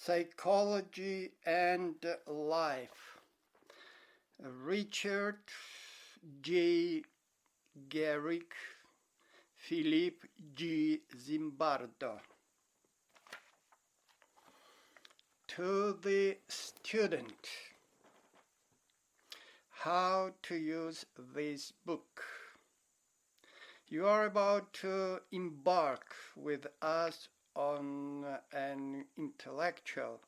Psychology and Life. R.J.Gerrig Ph.G.Zimbardo. To the student, how to use this book. You are about to embark with us on an intellectual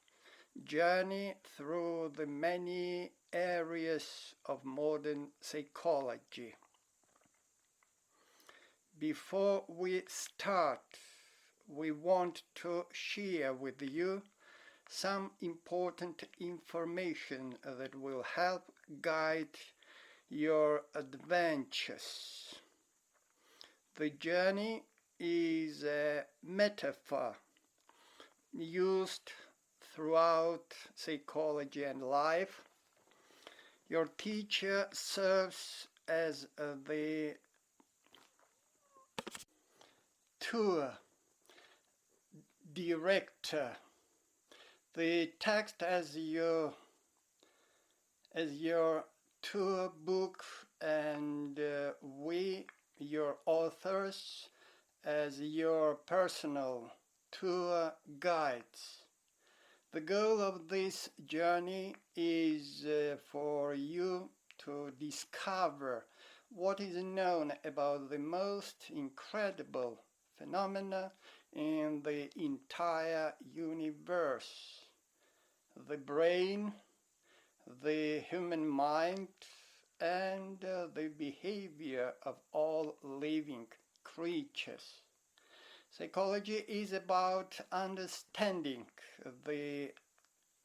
journey through the many areas of modern psychology. Before we start, we want to share with you some important information that will help guide your adventures. The journey is a metaphor used throughout psychology and life. Your teacher serves as the tour director. The text as your tour book, and we, your authors, as your personal tour guides. The goal of this journey is for you to discover what is known about the most incredible phenomena in the entire universe: the brain, the human mind, and the behavior of all living creatures. Psychology is about understanding the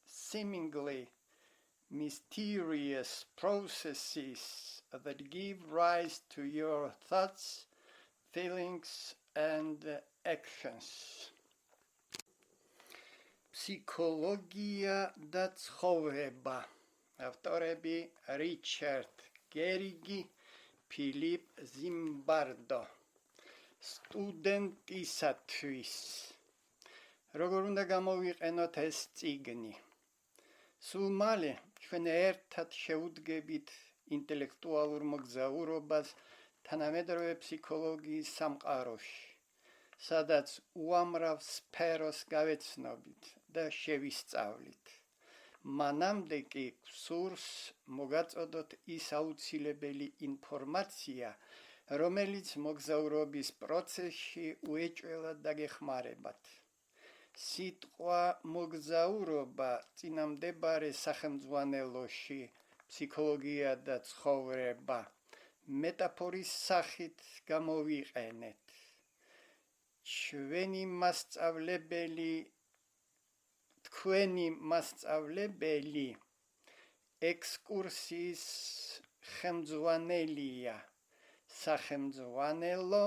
seemingly mysterious processes that give rise to your thoughts, feelings, and actions. Φსიქολოგία და ცხოვრება. ავტორები R.J.Gerrig Ph.G.Zimbardo. სტუდენტისთვის. როგორ უნდა გამოვიყენოთ ეს წიგნი? სულ მალე ჩვენ ერთად შევუდგებით ინტელექტუალურ მოგზაურობას თანამედროვე ფსიქოლოგიის სამყაროში, სადაც უამრავ სფეროს გავეცნობით და შევისწავლით. მანამდე კი გვსურს მოგაწოდოთ ის აუცილებელი ინფორმაცია, რომელიც მოგზაურობის პროცესში უეჭველად დაგეხმარებათ. სიტყვა მოგზაურობა წინამდებარე სახელმძღვანელოში ფსიქოლოგია და ცხოვრება მეტაფორის სახით გამოვიყენეთ. თქვენი მასწავლებელი ექსკურსიის ხელმძღვანელია, სახელმძღვანელო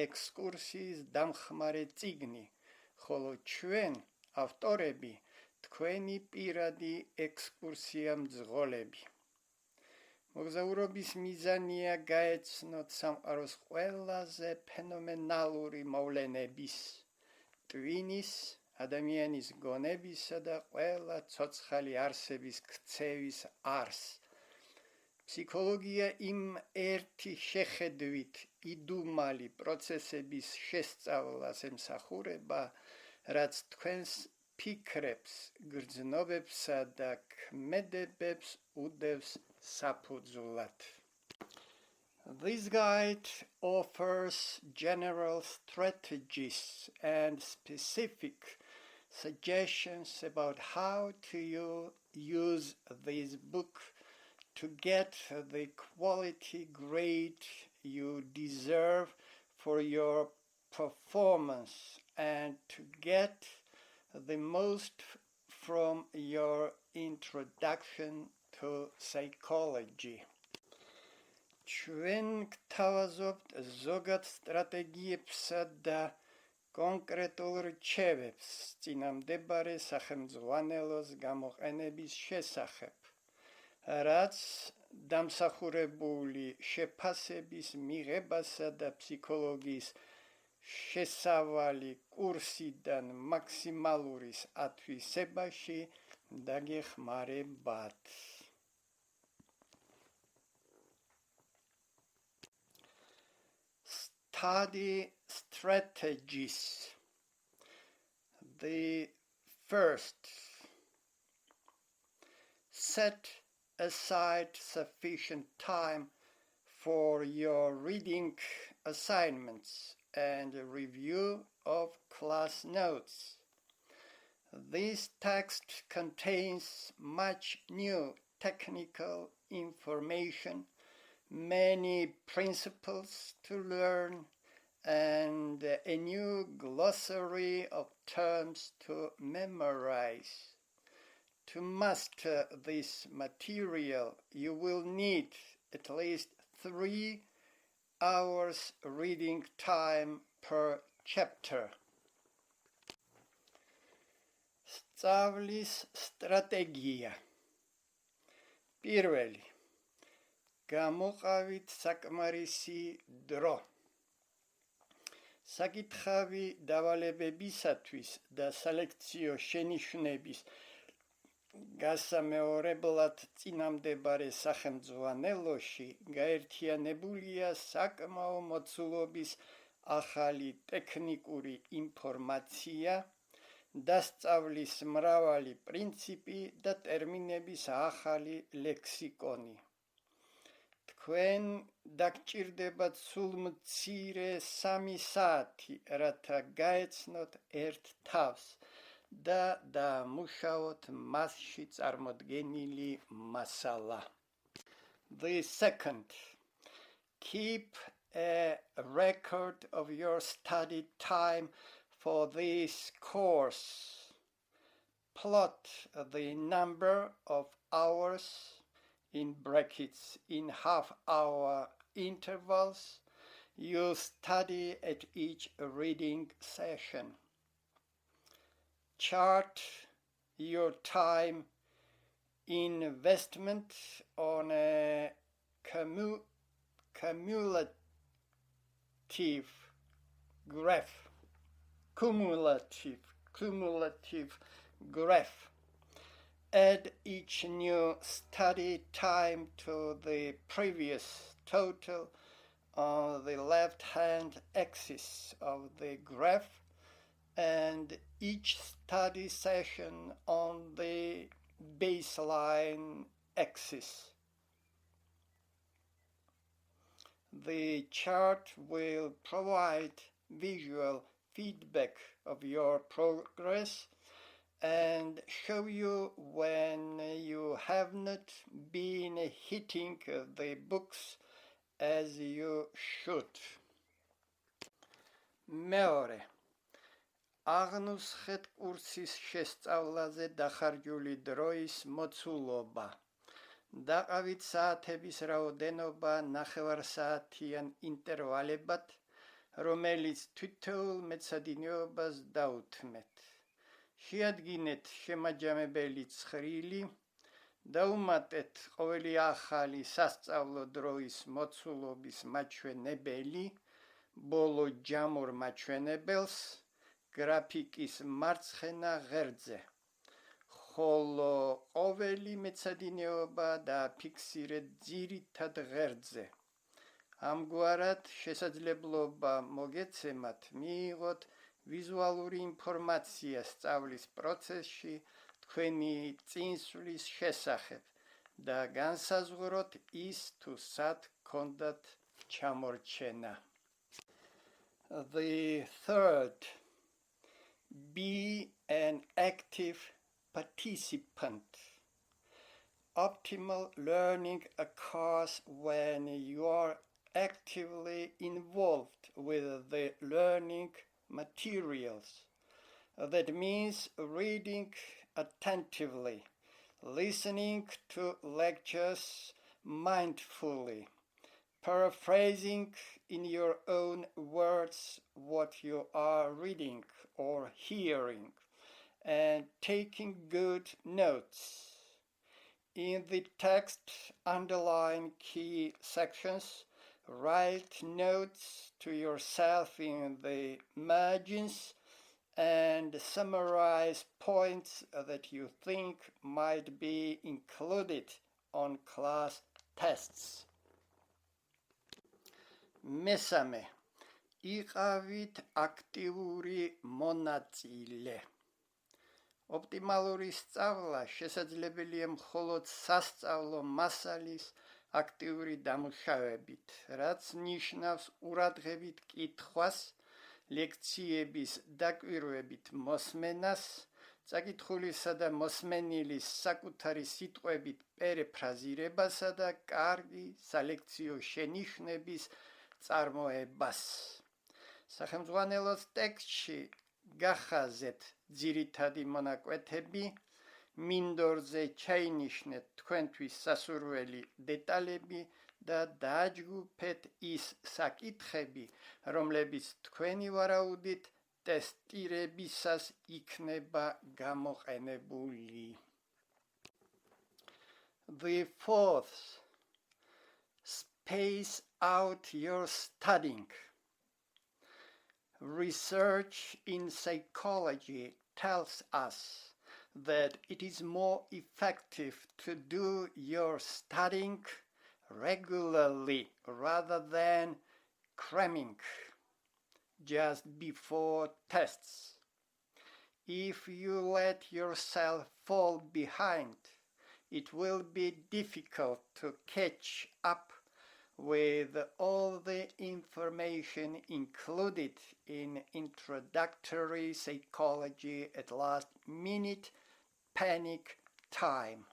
ექსკურსიის დამხმარე წიგნი, ხოლო ჩვენ, ავტორები, თქვენი პირადი ექსკურსია მძღოლები. მოგზაურობის მიზანია გაეცნოთ სამყაროს ყველაზე ფენომენალური მოვლენების, ტვინის, ადამიანის გონებისა და ყველა ცოცხალი არსების ქცევის არსს. ფსიქოლოგია იმ ერთი შეხედვით იდუმალი პროცესების შესწავლას ემსახურება, რაც თქვენს ფიქრებს, გრძნობებსა და ქმედებებს უდევს საფუძვლად. This guide offers general strategies and specific suggestions about how to use this book to get the quality grade you deserve for your performance and to get the most from your introduction to psychology. ჩვენ გთავაზობთ ზოგად სტრატეგიებსა და კონკრეტულ რჩევებს წინამდებარე სახელმძღვანელოს გამოყენების შესახებ, რაც დამსახურებული შეფასების მიღებასა და ფსიქოლოგიის შესავალი კურსიდან მაქსიმალურის ათვისებაში დაგეხმარებათ. Study strategies. The first, set aside sufficient time for your reading assignments and review of class notes. This text contains much new technical information, many principles to learn, and a new glossary of terms to memorize. To master this material, you will need at least 3 hours reading time per chapter. სწავლის სტრატეგია. პირველი, გამოყავით საკმარისი დრო. საკითხავი დავალებებისათვის და სალექციო შენიშვნების გასამეორებლად წინამდებარე სახელმძღვანელოში გაერთიანებულია საკმაო მოცულობის ახალი ტექნიკური ინფორმაცია, დასწავლის მრავალი პრინციპი და ტერმინების ახალი ლექსიკონი. თქვენ დაგჭირდებათ სულ მცირე 3 საათი, რათა გაეცნოთ ერთ თავს და დაამუშავოთ მასში წარმოდგენილი მასალა. The second, keep a record of your study time for this course. Plot the number of hours in brackets in half-hour intervals you study at each reading session. Chart your time investment on a cumulative graph. Add each new study time to the previous total on the left-hand axis of the graph and each study session on the baseline axis. The chart will provide visual feedback of your progress and show you when you have not been hitting the books as you should. მეორე, აღნუსხეთ კურსის შესწავლაზე დახარჯული დროის მოცულობა. დაყავით საათების რაოდენობა 9 საათიან ინტერვალებად, რომელიც თითოეულ მეცადინეობას დაუთმეთ. შეადგინეთ შემაჯამებელი ცხრილი, დაუმატეთ ყოველი ახალი სასწავლო დროის მოცულობის მაჩვენებელი, ბოლო ჯამურ მაჩვენებელს, გრაფიკის მარცხენა ღერძზე. ხოლო ყოველი მეცადინეობა დააფიქსირეთ ძირითად ღერძზე. ამგვარად შესაძლებლობა მოგეცემათ მიიღოთ ვიზუალური ინფორმაცია სწავლის პროცესში თქვენი წინსვლის შესახებ და განსაზღვროთ ის თუ სად გქონდათ ჩამორჩენა. The third, be an active participant. Optimal learning occurs when you are actively involved with the learning materials. That means reading attentively, listening to lectures mindfully, paraphrasing in your own words what you are reading or hearing, and taking good notes. In the text, underline key sections, Write notes to yourself in the margins and summarize points that you think might be included on class tests. მესამე, იყავით აქტიური მონაწილე. ოპტიმალური სწავლა შესაძლებელია მხოლოდ სასწავლო მასალის აქტიური დამუშავებით, რაც ნიშნავს ყურადღებით კითხვას, ლექციების დაკვირვებით მოსმენას, წაკითხულისა და მოსმენილის საკუთარი სიტყვებით პერიფრაზირებასა და კარგი სალექციო შენიშვნების წარმოებას. სახელმძღვანელოს ტექსტში გახაზეთ ძირითადი მონაკვეთები, მინდორზე ჩაინიშნეთ თქვენთვის სასურველი დეტალები და დააჯგუფეთ ის საკითხები, რომლებიც თქვენი ვარაუდით ტესტირებისას იქნება გამოყენებული. The fourth, space out your studying. Research in psychology tells us that it is more effective to do your studying regularly rather than cramming just before tests. If you let yourself fall behind, it will be difficult to catch up with all the information included in introductory psychology at last minute panic time.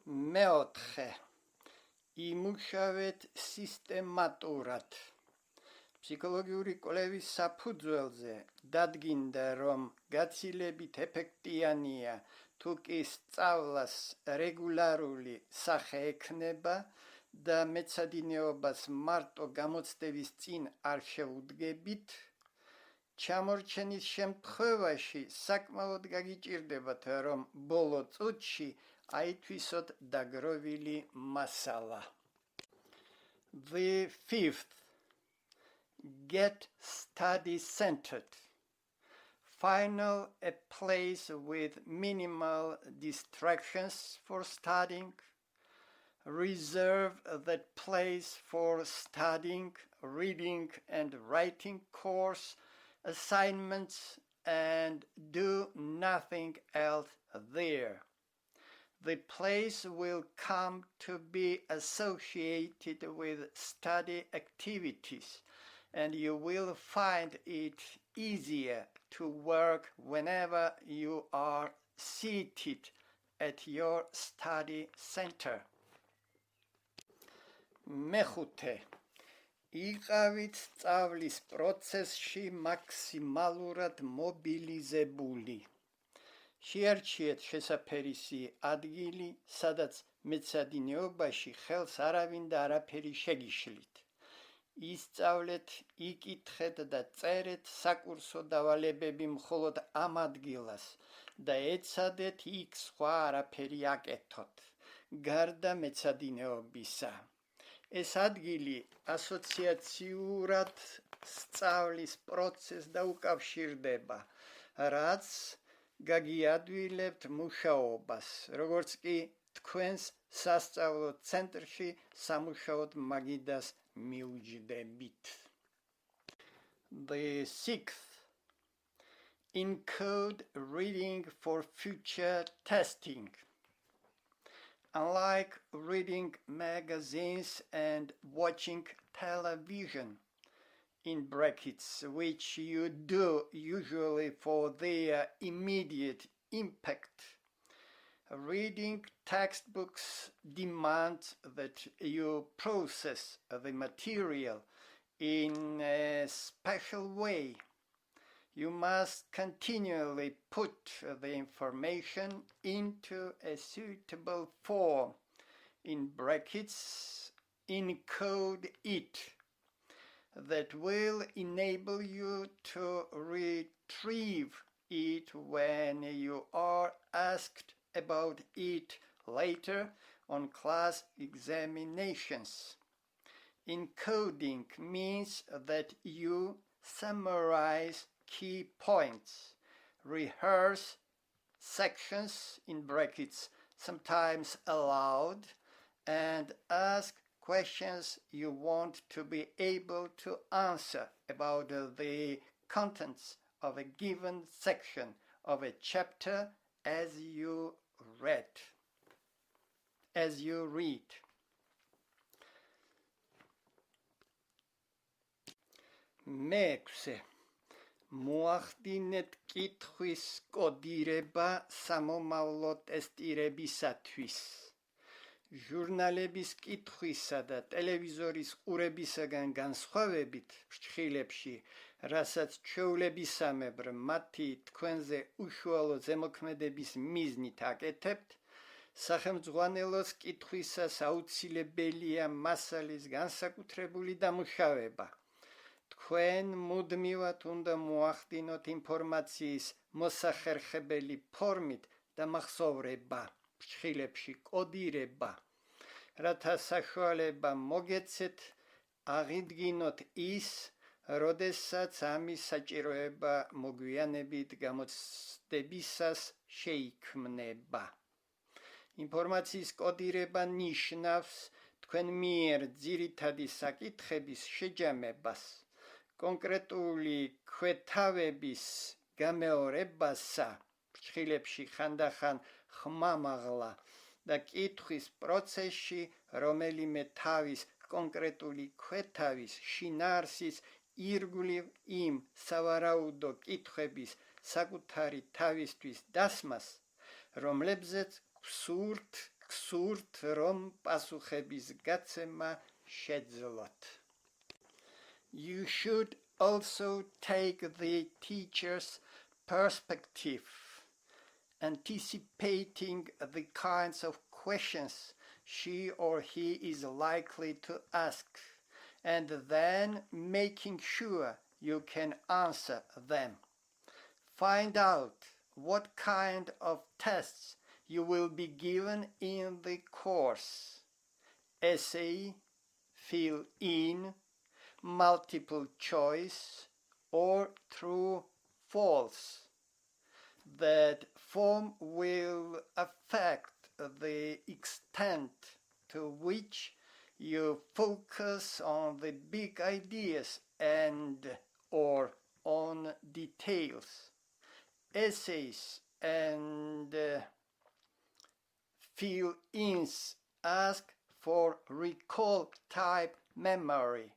მეოთხე, იმუშავეთ სისტემატურად. ფსიქოლოგიური კვლევის საფუძველზე დადგინდა, რომ გაცილებით ეფექტიანია თუ კი სწავლას რეგულარული სახე ექნება და მეცადინეობას მარტო გამოცდების წინ არ შეუდგებით, ჩამორჩენის შემთხვევაში საკმაოდ გაგიჭირდებათ, რომ ბოლო წუთში აითვისოთ დაგროვილი მასალა. The fifth, get study-centered. Find a place with minimal distractions for studying. Reserve that place for studying, reading and writing course assignments and do nothing else there. The place will come to be associated with study activities, and you will find it easier to work whenever you are seated at your study center. მეხუთე, იყავით სწავლის პროცესში მაქსიმალურად მობილიზებული. შეარჩიეთ შესაფერისი ადგილი, სადაც მეცადინეობაში ხელს არავინ და არაფერი შეგიშლით. ისწავლეთ, იკითხეთ და წერეთ საკურსო დავალებები მხოლოდ ამ ადგილას და ეცადეთ იქ სხვა არაფერი აკეთოთ, გარდა მეცადინეობისა. ეს ადგილი ასოციაციურად სწავლის პროცესს დაუკავშირდება, რაც გაგიადვილებთ მუშაობას, როგორც კი თქვენს სასწავლო ცენტრში სამუშაოდ მაგიდას მიუჯდებით. The sixth, encode reading for future testing. Unlike reading magazines and watching television, in brackets, which you do usually for their immediate impact, reading textbooks demands that you process the material in a special way. You must continually put the information into a suitable form, in brackets, encode it, that will enable you to retrieve it when you are asked about it later on class examinations. Encoding means that you summarize key points, rehearse sections in brackets, sometimes aloud, and ask questions you want to be able to answer about the contents of a given section of a chapter as you read. მეექვსე მოახდინეთ კითხვის კოდირება სამომავლო ტესტირებისათვის. ჟურნალების კითხვისა და ტელევიზორის ყურებისაგან განსხვავებით ფრჩხილებში, რასაც ჩვეულებისამებრ მათი თქვენზე უშუალო ზემოქმედების მიზნით აკეთებთ, სახელმძღვანელოს კითხვისას აუცილებელია მასალის განსაკუთრებული დამუშავება. თქვენ მუდმივად უნდა მოახდინოთ ინფორმაციის მოსახერხებელი ფორმით დამახსოვრება, ფრჩხილებში კოდირება, რათა საშუალება მოგეცეთ აღიდგინოთ ის, როდესაც ამის საჭიროება მოგვიანებით გამოცდებისას შეიქმნება. ინფორმაციის კოდირება ნიშნავს თქვენ მიერ ძირითადი საკითხების შეჯამებას, კონკრეტული ქვეთავების გამეორებასა, ფრჩხილებში ხანდახან ხმამაღლა და კითხვის პროცესში რომელიმე თავის კონკრეტული ქვეთავის შინაარსის ირგვლივ იმ სავარაუდო კითხვების საკუთარი თავისთვის დასმას, რომლებზეც გსურთ რომ პასუხების გაცემა შეძლოთ. You should also take the teacher's perspective, anticipating the kinds of questions she or he is likely to ask, and then making sure you can answer them. Find out what kind of tests you will be given in the course. Essay, fill in, multiple choice, or true, false. That form will affect the extent to which you focus on the big ideas and or on details. Essays and fill-ins ask for recall type memory,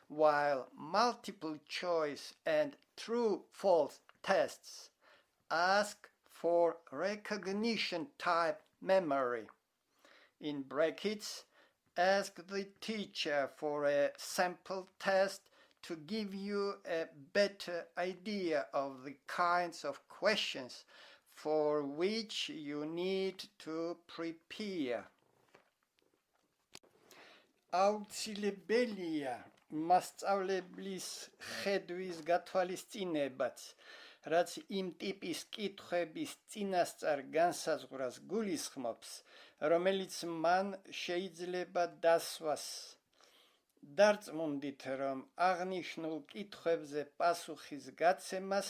while multiple choice and true-false tests ask for recognition type memory. In brackets, ask the teacher for a sample test to give you a better idea of the kinds of questions for which you need to prepare. აუცილებელია მასწავლებლის ხედვის გათვალისწინებაც, რაც იმ ტიპის კითხვების წინასწარ განსაზღვრას გულისხმობს, რომელიც მან შეიძლება დასვას. დარწმუნდით, რომ აღნიშნულ კითხვებზე პასუხის გაცემას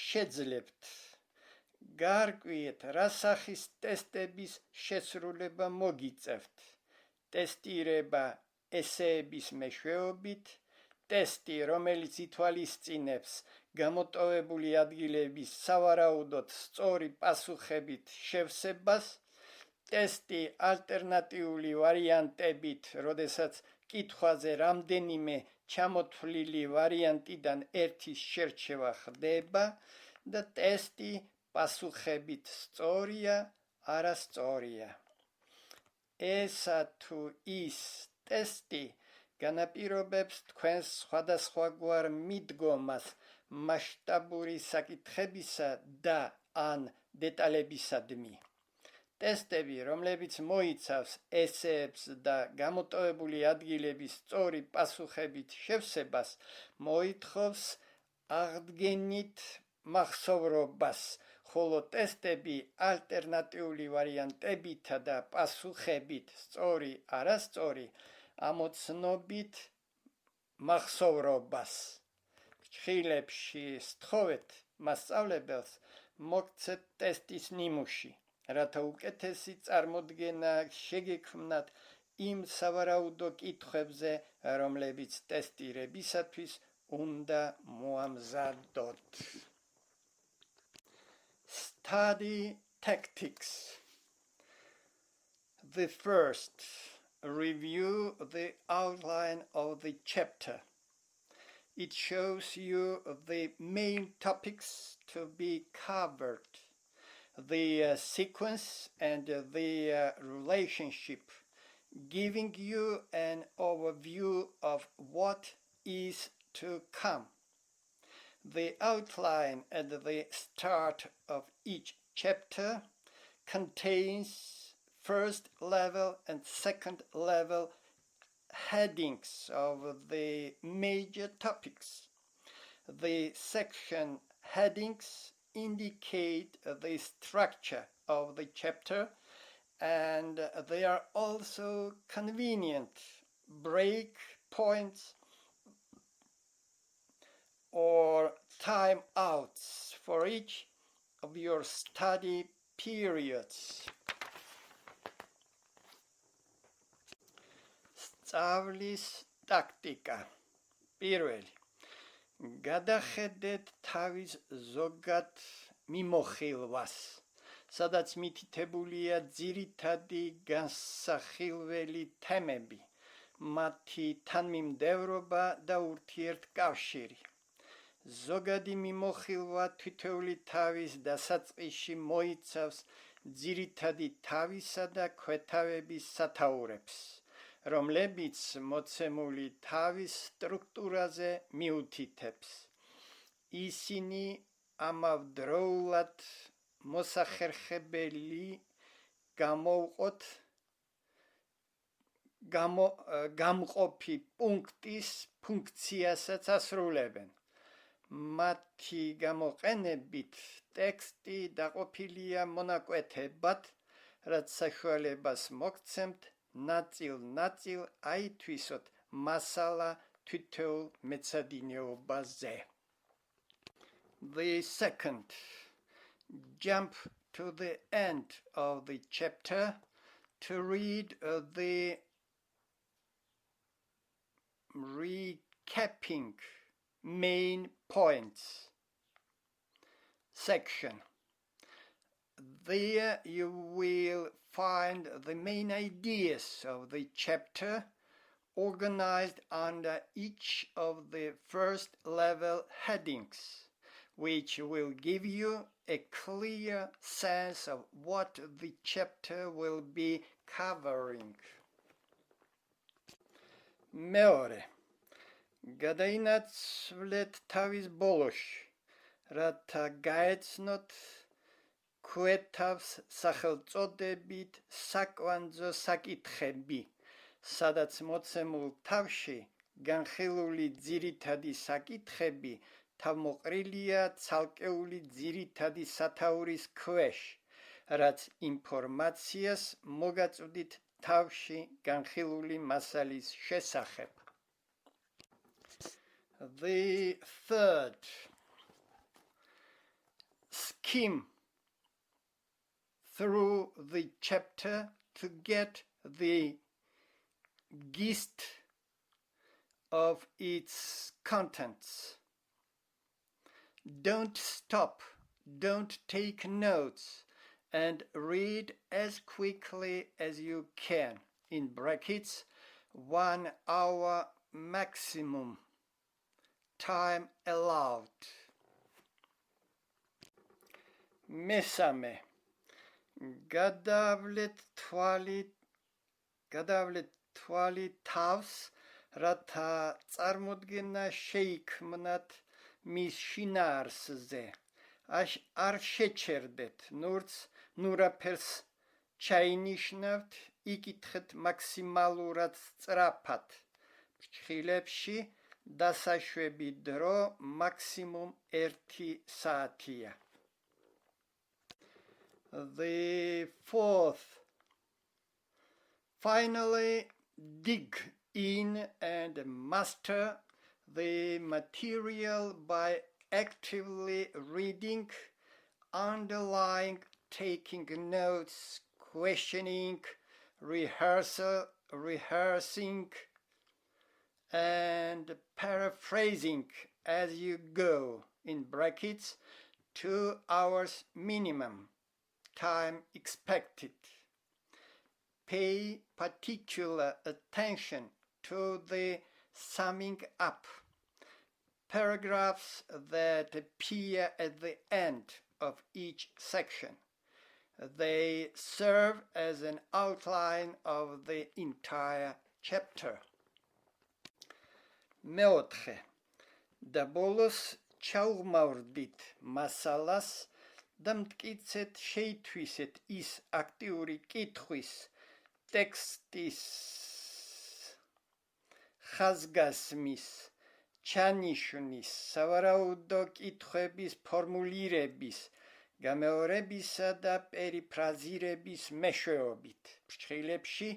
შეძლებთ. გარკვიეთ, რა სახის ტესტების შესრულება მოგიწევთ. ტესტირება ესეების მეშვეობით, ტესტი, რომელიც ითვალისწინებს გამოტოვებული ადგილების სავარაუდოდ სწორი პასუხებით შევსებას, ტესტი ალტერნატიული ვარიანტებით, როდესაც კითხვაზე რამდენიმე ჩამოთვლილი ვარიანტიდან ერთის შერჩევა ხდება და ტესტი პასუხებით სწორია, არასწორია. ესა თუ ის ტესტი განაპირობებს თქვენს სხვადასხვაგვარ მიდგომას მასშტაბური საკითხებისა და ან დეტალებისადმი. ტესტები, რომლებიც მოიცავს ესეებს და გამოტოვებული ადგილების სწორი პასუხებით შევსებას, მოითხოვს აღდგენით მახსოვრობას, ხოლო ტესტები ალტერნატიული ვარიანტებითა და პასუხებით სწორი, არასწორი, ამოცნობით მახსოვრობას. ფრჩხილებში სთხოვეთ მასწავლებელს მოგცეთ ტესტის ნიმუში, რათა უკეთესი წარმოდგენა შეგექმნათ იმ სავარაუდო კითხვებზე, რომლებიც ტესტირებისათვის უნდა მოამზადოთ. Study tactics. The first, review the outline of the chapter. It shows you the main topics to be covered, the sequence and the relationship, giving you an overview of what is to come. The outline at the start of each chapter contains first level and second level headings of the major topics. The section headings indicate the structure of the chapter, and they are also convenient break points or time outs for each of your study periods. სწავლის ტაქტიკა. პირველი. გადახედეთ თავის ზოგად მიმოხილვას, სადაც მითითებულია ძირითადი განსახილველი თემები, მათი თანმიმდევრობა და ურთიერთკავშირი. ზოგადი მიმოხილვა თითოეული თავის დასაწყისში მოიცავს ძირითადი თავისა და ქვეთავების სათაურებს, რომლებიც მოცემული თავის სტრუქტურაზე მიუთითებს. ისინი ამავდროულად მოსახერხებელი გამოვყოთ გამყოფი პუნქტის ფუნქციასაც ასრულებენ. მათი გამოყენებით ტექსტი დაყოფილია მონაკვეთებად, რაც საშუალებას მოგცემთ ნაწილ-ნაწილ აითვისოთ მასალა თითოეულ მეცადინეობაზე. The second, jump to the end of the chapter to read the recapping main points section. There you will find the main ideas of the chapter organized under each of the first level headings, which will give you a clear sense of what the chapter will be covering. მეორე. გადაინაცვლეთ თავის ბოლოში, რათა გაეცნოთ ქვეთავს სახელწოდებით საკვანძო საკითხები, სადაც მოცემულ თავში განხილული ძირითადი საკითხები თავმოყრილია ცალკეული ძირითადი სათაურის ქვეშ, რაც ინფორმაციას მოგაწვდით თავში განხილული მასალის შესახებ. The third, skim through the chapter to get the gist of its contents. Don't stop, don't take notes, and read as quickly as you can, in brackets, 1 hour maximum time allowed. მესამე. გადავლეთ თვალი თავს, რათა წარმოდგენა შეიქმნათ მის შინაარსზე. არ შეჩერდეთ ნურცს, ნურაფერს ჩაინიშნავთ, იკითხეთ მაქსიმალურად სწრაფად. ფრჩხილებში დასაშვები დრო მაქსიმუმ 1 საათია. The fourth, finally dig in and master the material by actively reading, underlying, taking notes, questioning, rehearsing, and paraphrasing as you go, in brackets, 2 hours minimum, time expected. Pay particular attention to the summing up, paragraphs that appear at the end of each section. They serve as an outline of the entire chapter. მეოთხე, და ბოლოს ჩაუღმავდით მასალას და მტკიცეთ შეითვისეთ ის აქტიური კითხვის, ტექსტის, ხაზგასმის, ჩანიშვნის, სავარაუდო კითხვების ფორმულირების, გამეორებისა და პერიფრაზირების მეშვეობით. ფრჩხილებში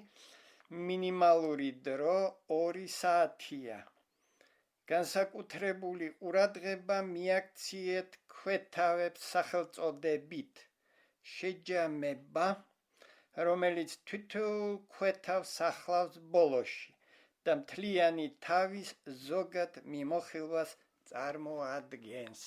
მინიმალური დრო 2 საათია. განსაკუთრებული ყურადღება მიაქციეთ ქვეთავებს სახელწოდებით. შეჯამება, რომელიც თითოეულ ქვეთავს ახლავს ბოლოში და მთლიანი თავის ზოგად მიმოხილვას წარმოადგენს.